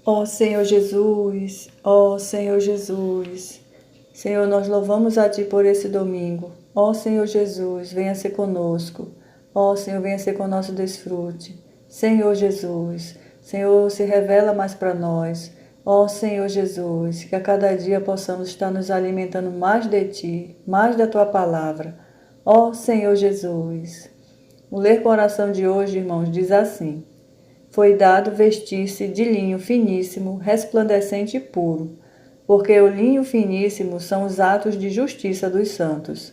Ó Senhor Jesus, ó Senhor Jesus, Senhor, nós louvamos a Ti por esse domingo. Ó Senhor Jesus, venha ser conosco. Ó Senhor, venha ser com o nosso desfrute. Senhor Jesus, Senhor, se revela mais para nós. Ó Senhor Jesus, que a cada dia possamos estar nos alimentando mais de Ti, mais da Tua palavra. Ó Senhor Jesus. O ler com a oração de hoje, irmãos, diz assim: foi dado vestir-se de linho finíssimo, resplandecente e puro, porque o linho finíssimo são os atos de justiça dos santos.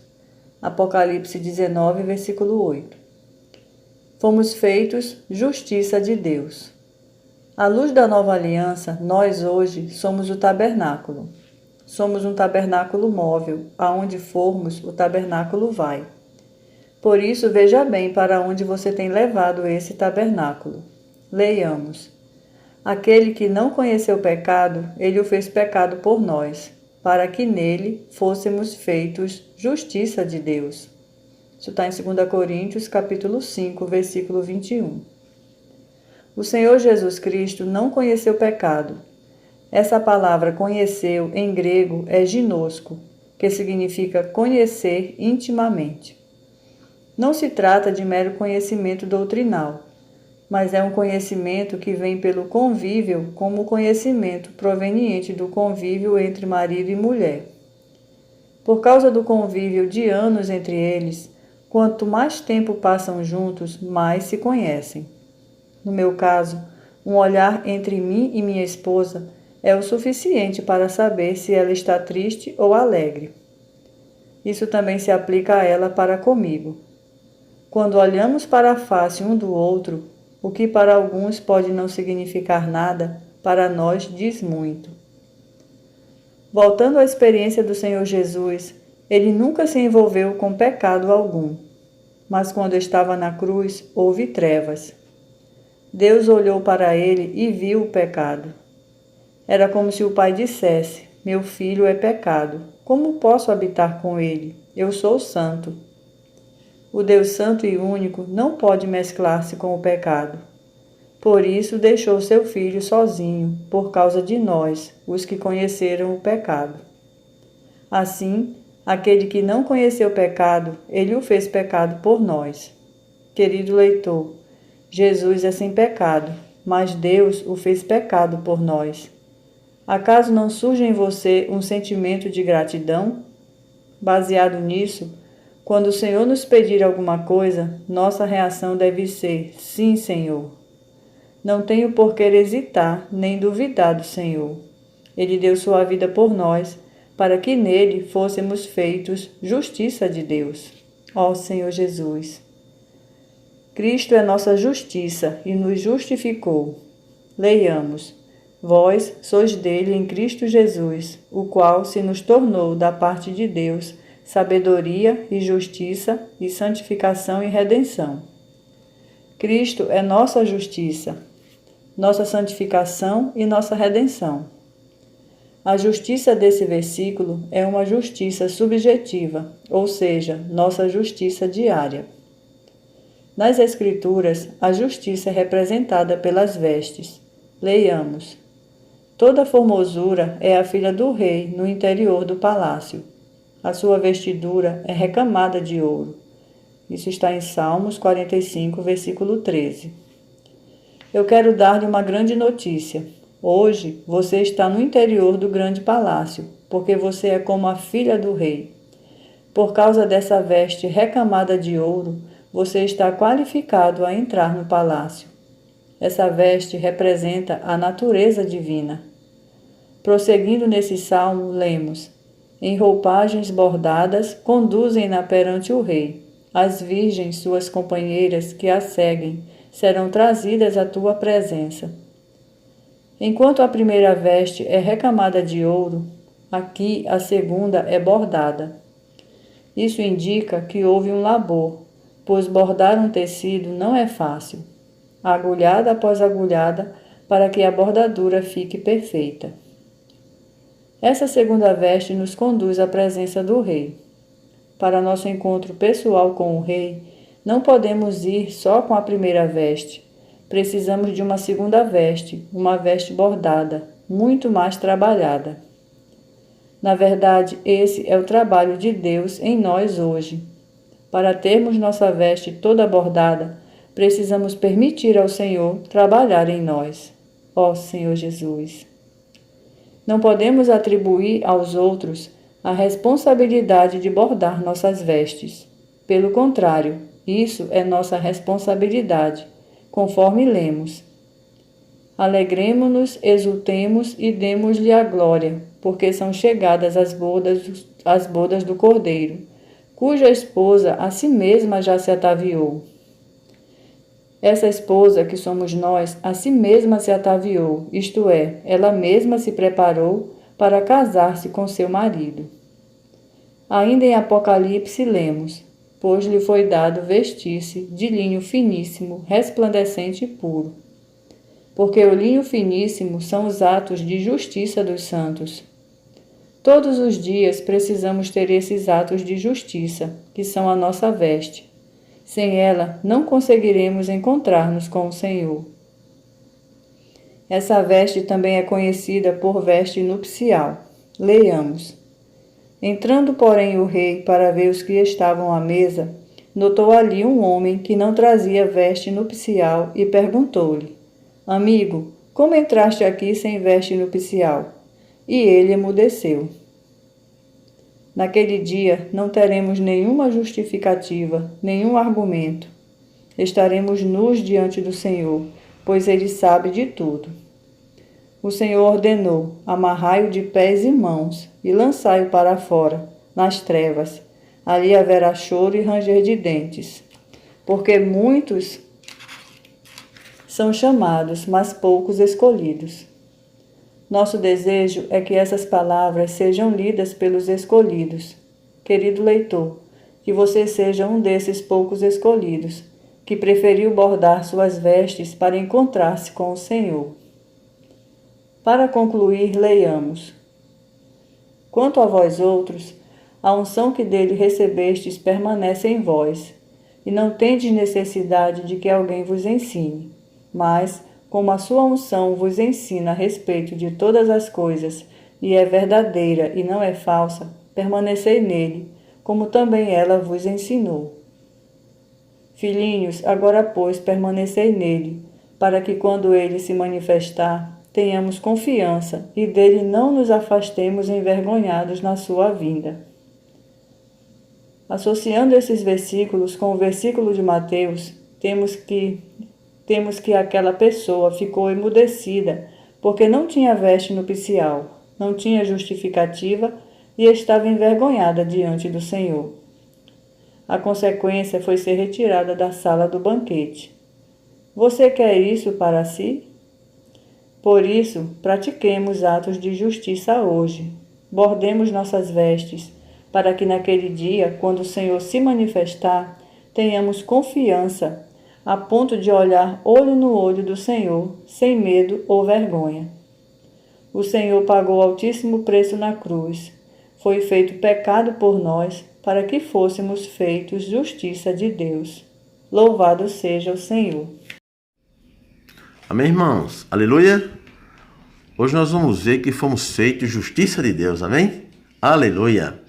Apocalipse 19, versículo 8. Fomos feitos justiça de Deus. À luz da nova aliança, nós hoje somos o tabernáculo. Somos um tabernáculo móvel, aonde formos, o tabernáculo vai. Por isso, veja bem para onde você tem levado esse tabernáculo. Leiamos. Aquele que não conheceu o pecado, ele o fez pecado por nós, para que nele fôssemos feitos justiça de Deus. Isso está em 2 Coríntios, capítulo 5, versículo 21. O Senhor Jesus Cristo não conheceu o pecado. Essa palavra conheceu, em grego, é ginosco, que significa conhecer intimamente. Não se trata de mero conhecimento doutrinal, mas é um conhecimento que vem pelo convívio como conhecimento proveniente do convívio entre marido e mulher. Por causa do convívio de anos entre eles, quanto mais tempo passam juntos, mais se conhecem. No meu caso, um olhar entre mim e minha esposa é o suficiente para saber se ela está triste ou alegre. Isso também se aplica a ela para comigo. Quando olhamos para a face um do outro, o que para alguns pode não significar nada, para nós diz muito. Voltando à experiência do Senhor Jesus, ele nunca se envolveu com pecado algum, mas quando estava na cruz, houve trevas. Deus olhou para ele e viu o pecado. Era como se o Pai dissesse: meu filho é pecado, como posso habitar com ele? Eu sou santo. O Deus Santo e Único não pode mesclar-se com o pecado. Por isso deixou seu Filho sozinho, por causa de nós, os que conheceram o pecado. Assim, aquele que não conheceu o pecado, ele o fez pecado por nós. Querido leitor, Jesus é sem pecado, mas Deus o fez pecado por nós. Acaso não surge em você um sentimento de gratidão? Baseado nisso, quando o Senhor nos pedir alguma coisa, nossa reação deve ser: sim, Senhor. Não tenho por que hesitar nem duvidar do Senhor. Ele deu sua vida por nós, para que nele fôssemos feitos justiça de Deus. Ó Senhor Jesus! Cristo é nossa justiça e nos justificou. Leiamos. Vós sois dele em Cristo Jesus, o qual se nos tornou da parte de Deus sabedoria e justiça e santificação e redenção. Cristo é nossa justiça, nossa santificação e nossa redenção. A justiça desse versículo é uma justiça subjetiva, ou seja, nossa justiça diária. Nas Escrituras, a justiça é representada pelas vestes. Leiamos. Toda formosura é a filha do rei no interior do palácio. A sua vestidura é recamada de ouro. Isso está em Salmos 45, versículo 13. Eu quero dar-lhe uma grande notícia. Hoje você está no interior do grande palácio, porque você é como a filha do rei. Por causa dessa veste recamada de ouro, você está qualificado a entrar no palácio. Essa veste representa a natureza divina. Prosseguindo nesse salmo, lemos: em roupagens bordadas, conduzem-na perante o rei. As virgens, suas companheiras, que a seguem, serão trazidas à tua presença. Enquanto a primeira veste é recamada de ouro, aqui a segunda é bordada. Isso indica que houve um labor, pois bordar um tecido não é fácil. Agulhada após agulhada, para que a bordadura fique perfeita. Essa segunda veste nos conduz à presença do Rei. Para nosso encontro pessoal com o Rei, não podemos ir só com a primeira veste. precisamos de uma segunda veste, uma veste bordada, muito mais trabalhada. Na verdade, esse é o trabalho de Deus em nós hoje. Para termos nossa veste toda bordada, precisamos permitir ao Senhor trabalhar em nós. Ó Senhor Jesus! Não podemos atribuir aos outros a responsabilidade de bordar nossas vestes. Pelo contrário, isso é nossa responsabilidade, conforme lemos. Alegremo-nos, exultemos e demos-lhe a glória, porque são chegadas as bodas do Cordeiro, cuja esposa a si mesma já se ataviou. Essa esposa, que somos nós, a si mesma se ataviou, isto é, ela mesma se preparou para casar-se com seu marido. Ainda em Apocalipse lemos: pois lhe foi dado vestir-se de linho finíssimo, resplandecente e puro. Porque o linho finíssimo são os atos de justiça dos santos. Todos os dias precisamos ter esses atos de justiça, que são a nossa veste. Sem ela, não conseguiremos encontrar-nos com o Senhor. Essa veste também é conhecida por veste nupcial. Leiamos. Entrando, porém, o rei para ver os que estavam à mesa, notou ali um homem que não trazia veste nupcial e perguntou-lhe: Amigo, como entraste aqui sem veste nupcial? E ele emudeceu. Naquele dia não teremos nenhuma justificativa, nenhum argumento. Estaremos nus diante do Senhor, pois Ele sabe de tudo. O Senhor ordenou: amarrai-o de pés e mãos e lançai-o para fora, nas trevas. Ali haverá choro e ranger de dentes, porque muitos são chamados, mas poucos escolhidos. Nosso desejo é que essas palavras sejam lidas pelos escolhidos. Querido leitor, que você seja um desses poucos escolhidos, que preferiu bordar suas vestes para encontrar-se com o Senhor. Para concluir, leiamos. Quanto a vós outros, a unção que dele recebestes permanece em vós, e não tendes necessidade de que alguém vos ensine, mas como a sua unção vos ensina a respeito de todas as coisas, e é verdadeira e não é falsa, permanecei nele, como também ela vos ensinou. Filhinhos, agora, pois, permanecei nele, para que, quando ele se manifestar, tenhamos confiança e dele não nos afastemos envergonhados na sua vinda. Associando esses versículos com o versículo de Mateus, temos que aquela pessoa ficou emudecida, porque não tinha veste nupcial, não tinha justificativa e estava envergonhada diante do Senhor. A consequência foi ser retirada da sala do banquete. Você quer isso para si? Por isso, pratiquemos atos de justiça hoje. Bordemos nossas vestes, para que naquele dia, quando o Senhor se manifestar, tenhamos confiança a ponto de olhar olho no olho do Senhor, sem medo ou vergonha. O Senhor pagou altíssimo preço na cruz. Foi feito pecado por nós, para que fôssemos feitos justiça de Deus. Louvado seja o Senhor. Amém, irmãos? Aleluia! Hoje nós vamos ver que fomos feitos justiça de Deus, amém? Aleluia!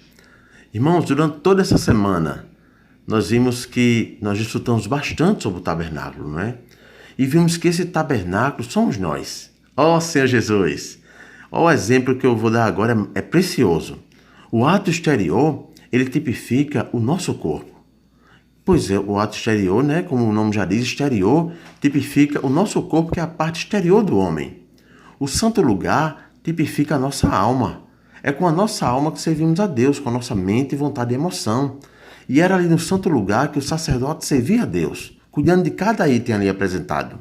Irmãos, durante toda essa semana, nós vimos que nós estudamos bastante sobre o tabernáculo, não é? E vimos que esse tabernáculo somos nós. Ó Senhor Jesus! Ó, o exemplo que eu vou dar agora é precioso. O ato exterior, ele tipifica o nosso corpo. Pois é, o ato exterior, né, como o nome já diz, exterior, tipifica o nosso corpo, que é a parte exterior do homem. O santo lugar tipifica a nossa alma. É com a nossa alma que servimos a Deus, com a nossa mente, vontade e emoção. E era ali no santo lugar que o sacerdote servia a Deus, cuidando de cada item ali apresentado.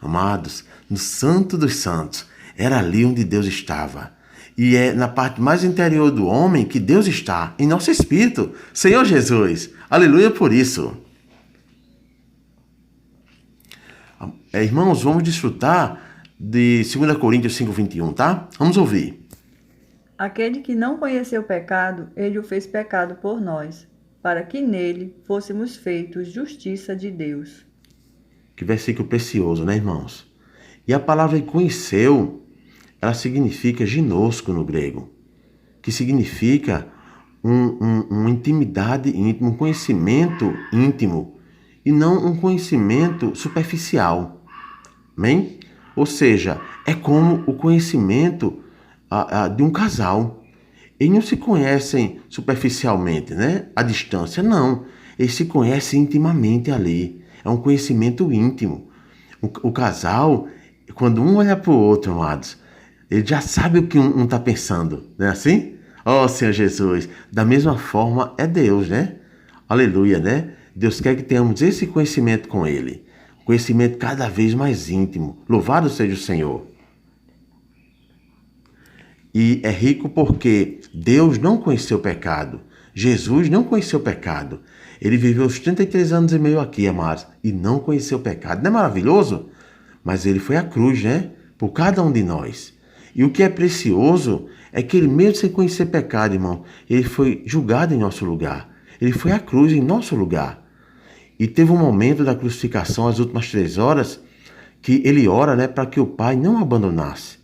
Amados, no Santo dos Santos, era ali onde Deus estava. E é na parte mais interior do homem que Deus está, em nosso espírito. Senhor Jesus, aleluia por isso. Irmãos, vamos desfrutar de 2 Coríntios 5:21, tá? Vamos ouvir. Aquele que não conheceu pecado, ele o fez pecado por nós, para que nele fôssemos feitos justiça de Deus. Que versículo precioso, né, irmãos? E a palavra conheceu, ela significa ginosco no grego, que significa uma intimidade íntima, um conhecimento íntimo, e não um conhecimento superficial. Amém? Ou seja, é como o conhecimento de um casal. Eles não se conhecem superficialmente, né? À distância, não. Eles se conhecem intimamente ali. É um conhecimento íntimo. O casal, quando um olha para o outro, amados, ele já sabe o que um está pensando, não é assim? Ó Senhor Jesus, da mesma forma é Deus, né? Aleluia, né? Deus quer que tenhamos esse conhecimento com Ele. Conhecimento cada vez mais íntimo. Louvado seja o Senhor. E é rico porque Deus não conheceu o pecado. Jesus não conheceu o pecado. Ele viveu os 33 anos e meio aqui, amados, e não conheceu o pecado. Não é maravilhoso? Mas ele foi à cruz, né? Por cada um de nós. E o que é precioso é que ele, mesmo sem conhecer pecado, irmão, ele foi julgado em nosso lugar. Ele foi à cruz em nosso lugar. E teve um momento da crucificação, as últimas 3 horas, que ele ora, né, para que o Pai não o abandonasse.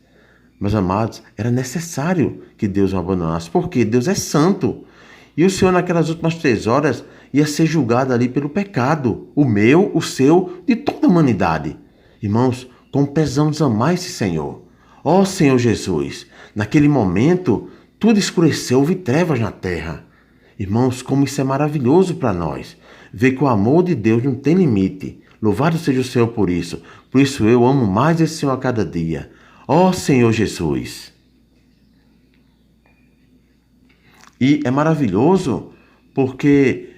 Meus amados, era necessário que Deus o abandonasse, porque Deus é santo. E o Senhor, naquelas últimas 3 horas, ia ser julgado ali pelo pecado, o meu, o seu, de toda a humanidade. Irmãos, como precisamos amar esse Senhor. Ó Senhor Jesus, naquele momento, tudo escureceu, houve trevas na terra. Irmãos, como isso é maravilhoso para nós. Ver que o amor de Deus não tem limite. Louvado seja o Senhor por isso. Por isso eu amo mais esse Senhor a cada dia. Ó Senhor Jesus. E é maravilhoso porque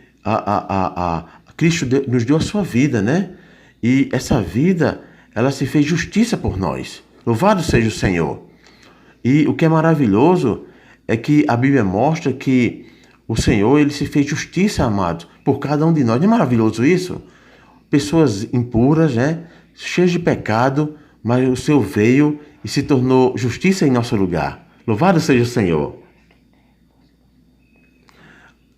Cristo nos deu a sua vida, né? E essa vida, ela se fez justiça por nós. Louvado seja o Senhor. E o que é maravilhoso é que a Bíblia mostra que o Senhor, ele se fez justiça, amados, por cada um de nós. Não é maravilhoso isso? Pessoas impuras, né? Cheias de pecado, mas o Senhor veio e se tornou justiça em nosso lugar. Louvado seja o Senhor.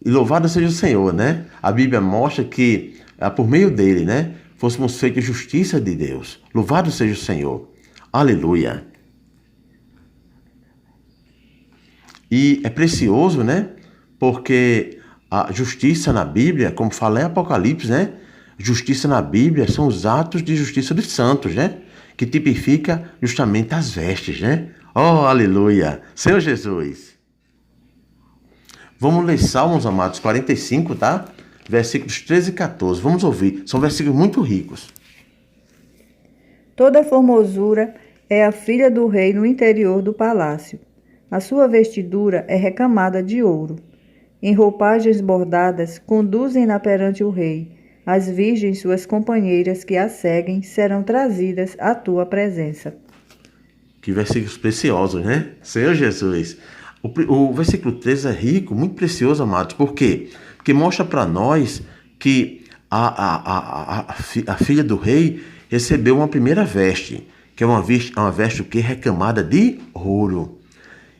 E louvado seja o Senhor, né? A Bíblia mostra que, por meio dele, né, fôssemos feitos justiça de Deus. Louvado seja o Senhor. Aleluia. E é precioso, né? Porque a justiça na Bíblia, como fala em Apocalipse, né? Justiça na Bíblia são os atos de justiça dos santos, né? Que tipifica justamente as vestes, né? Oh, aleluia! Senhor Jesus! Vamos ler Salmos, amados, 45, tá? Versículos 13 e 14. Vamos ouvir. São versículos muito ricos. Toda formosura é a filha do rei no interior do palácio. A sua vestidura é recamada de ouro. Em roupagens bordadas, conduzem-na perante o rei. As virgens, suas companheiras que a seguem, serão trazidas à tua presença. Que versículos preciosos, né? Senhor Jesus. O versículo 13 é rico, muito precioso, amados. Por quê? Porque mostra para nós que a filha do rei recebeu uma primeira veste, que é uma veste o quê? Recamada de ouro.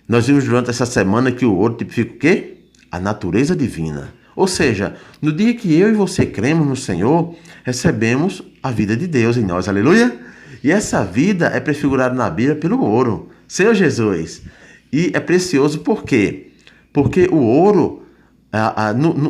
Nós vimos durante essa semana que o ouro tipifica o quê? A natureza divina. Ou seja, no dia que eu e você cremos no Senhor, recebemos a vida de Deus em nós. Aleluia! E essa vida é prefigurada na Bíblia pelo ouro. Senhor Jesus! E é precioso por quê? Porque o ouro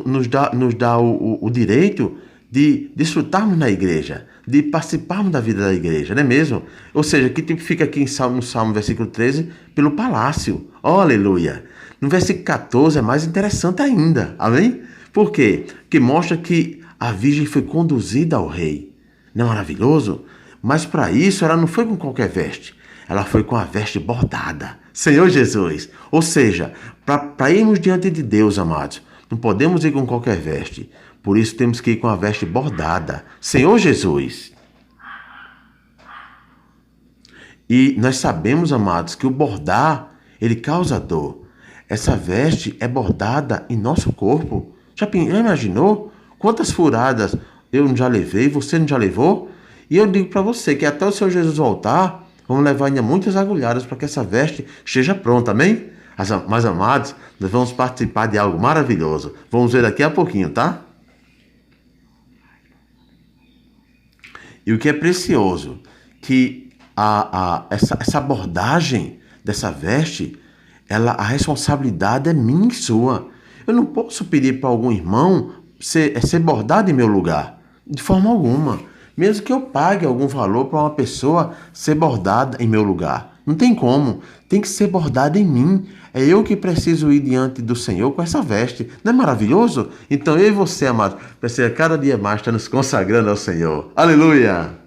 nos dá o direito de desfrutarmos na igreja, de participarmos da vida da igreja, não é mesmo? Ou seja, que tipifica aqui no Salmo versículo 13, pelo palácio. Oh, aleluia! No versículo 14 é mais interessante ainda, amém? Por quê? Porque mostra que a virgem foi conduzida ao rei. Não é maravilhoso? Mas para isso ela não foi com qualquer veste. Ela foi com a veste bordada. Senhor Jesus! Ou seja, para irmos diante de Deus, amados, não podemos ir com qualquer veste. Por isso temos que ir com a veste bordada. Senhor Jesus! E nós sabemos, amados, que o bordar, ele causa dor. Essa veste é bordada em nosso corpo. Já imaginou quantas furadas eu já levei, você não já levou? E eu digo para você que até o Senhor Jesus voltar, vamos levar ainda muitas agulhadas para que essa veste esteja pronta, amém? Mas, amados, nós vamos participar de algo maravilhoso. Vamos ver daqui a pouquinho, tá? E o que é precioso, que essa abordagem dessa veste, a responsabilidade é minha e sua. Eu não posso pedir para algum irmão ser bordado em meu lugar, de forma alguma. Mesmo que eu pague algum valor para uma pessoa ser bordada em meu lugar. Não tem como. Tem que ser bordada em mim. É eu que preciso ir diante do Senhor com essa veste. Não é maravilhoso? Então eu e você, amado, precisa cada dia mais estar nos consagrando ao Senhor. Aleluia!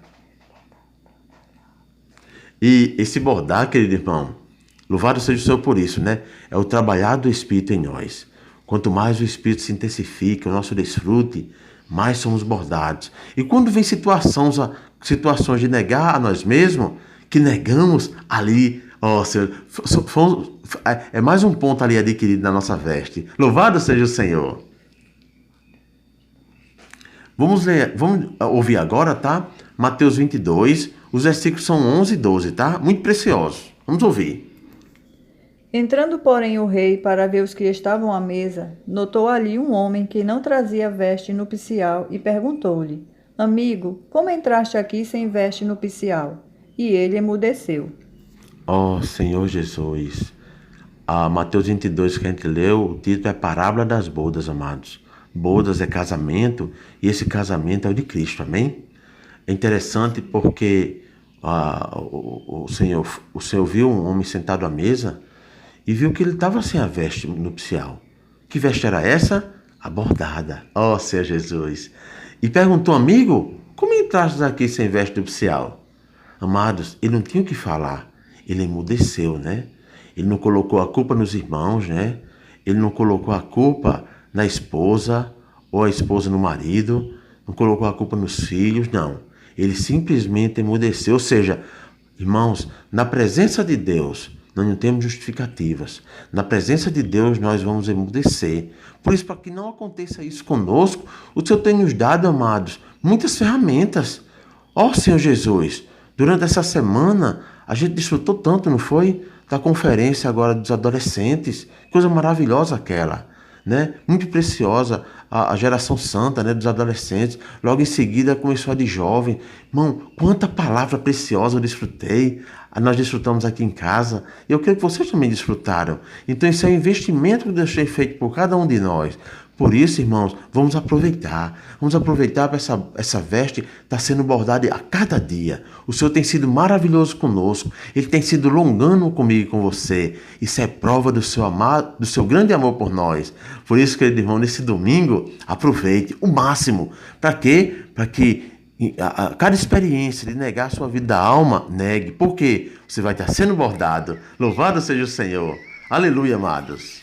E esse bordar, querido irmão, louvado seja o Senhor por isso, né? É o trabalhar do Espírito em nós. Quanto mais o Espírito se intensifica, o nosso desfrute, mais somos bordados. E quando vem situações de negar a nós mesmos, que negamos ali, ó Senhor, é mais um ponto ali adquirido na nossa veste. Louvado seja o Senhor. Vamos ouvir agora, tá? Mateus 22, os versículos são 11 e 12, tá? Muito preciosos. Vamos ouvir. Entrando, porém, o rei para ver os que estavam à mesa, notou ali um homem que não trazia veste nupcial e perguntou-lhe: Amigo, como entraste aqui sem veste nupcial? E ele emudeceu. Ó Senhor Jesus, Mateus 22 que a gente leu, o título é Parábola das Bodas, amados. Bodas é casamento e esse casamento é o de Cristo, amém? É interessante porque o Senhor viu um homem sentado à mesa e viu que ele estava sem a veste nupcial. Que veste era essa? A bordada. Ó Senhor Jesus. E perguntou, amigo, como entraste aqui sem veste nupcial? Amados, ele não tinha o que falar. Ele emudeceu, né? Ele não colocou a culpa nos irmãos, né? Ele não colocou a culpa na esposa ou a esposa no marido. Não colocou a culpa nos filhos, não. Ele simplesmente emudeceu. Ou seja, irmãos, na presença de Deus, nós não temos justificativas. Na presença de Deus, nós vamos emudecer. Por isso, para que não aconteça isso conosco, o Senhor tem nos dado, amados, muitas ferramentas. Ó Senhor Jesus, durante essa semana, a gente desfrutou tanto, não foi? Da conferência agora dos adolescentes. Coisa maravilhosa aquela, né? Muito preciosa, a geração santa, né, dos adolescentes. Logo em seguida começou a de jovem. Irmão, quanta palavra preciosa eu desfrutei. Nós desfrutamos aqui em casa. E eu creio que vocês também desfrutaram. Então esse é o investimento que Deus tem feito por cada um de nós. Por isso, irmãos, vamos aproveitar. Vamos aproveitar para essa veste está sendo bordada a cada dia. O Senhor tem sido maravilhoso conosco. Ele tem sido longano comigo e com você. Isso é prova do seu grande amor por nós. Por isso, querido irmão, nesse domingo, aproveite o máximo. Para quê? Para que cada experiência de negar a sua vida da alma, negue. Por quê? Você vai estar sendo bordado. Louvado seja o Senhor. Aleluia, amados.